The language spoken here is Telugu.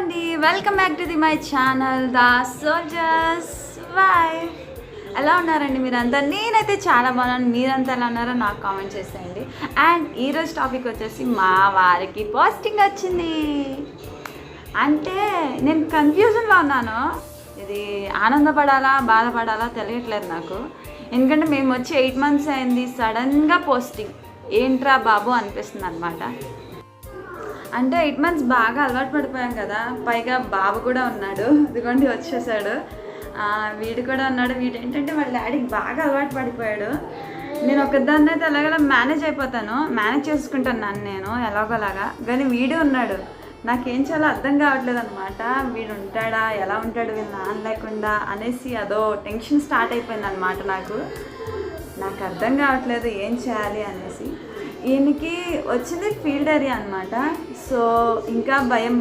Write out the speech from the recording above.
అండి, welcome back to my channel the soldiers wife. ఎలా ఉన్నారండి మీరంతా? నేనైతే చాలా బాగున్నాను. మీరంతా ఎలా ఉన్నారో నాకు కామెంట్ చేసేయండి. అండ్ ఈరోజు టాపిక్ వచ్చేసి మా వారికి పోస్టింగ్ వచ్చింది. అంటే నేను కన్ఫ్యూజన్లో ఉన్నాను, ఇది ఆనందపడాలా బాధపడాలా తెలియట్లేదు నాకు. ఎందుకంటే మేము వచ్చి 8 months అయింది, సడన్గా పోస్టింగ్ ఏంట్రా బాబు అనిపిస్తుంది అనమాట. అంటే 8 months బాగా అలవాటు పడిపోయాం కదా, పైగా బాబు కూడా ఉన్నాడు, ఇదిగోండి వచ్చేసాడు. వీడు కూడా ఉన్నాడు. వీడు ఏంటంటే వాళ్ళ డాడీకి బాగా అలవాటు పడిపోయాడు. నేను ఒకదాన్ని అయితే ఎలాగలా మేనేజ్ చేసుకుంటాను నన్ను నేను ఎలాగోలాగా. కానీ వీడు ఉన్నాడు, నాకేం చాలా అర్థం కావట్లేదు అనమాట. వీడు ఉంటాడా, ఎలా ఉంటాడు వీళ్ళు నాన్న లేకుండా అనేసి అదో టెన్షన్ స్టార్ట్ అయిపోయింది అనమాట. నాకు అర్థం కావట్లేదు ఏం చేయాలి అనేసి. ఈయనకి వచ్చింది ఫీల్డ్ ఏరియా అనమాట. సో ఇంకా భయం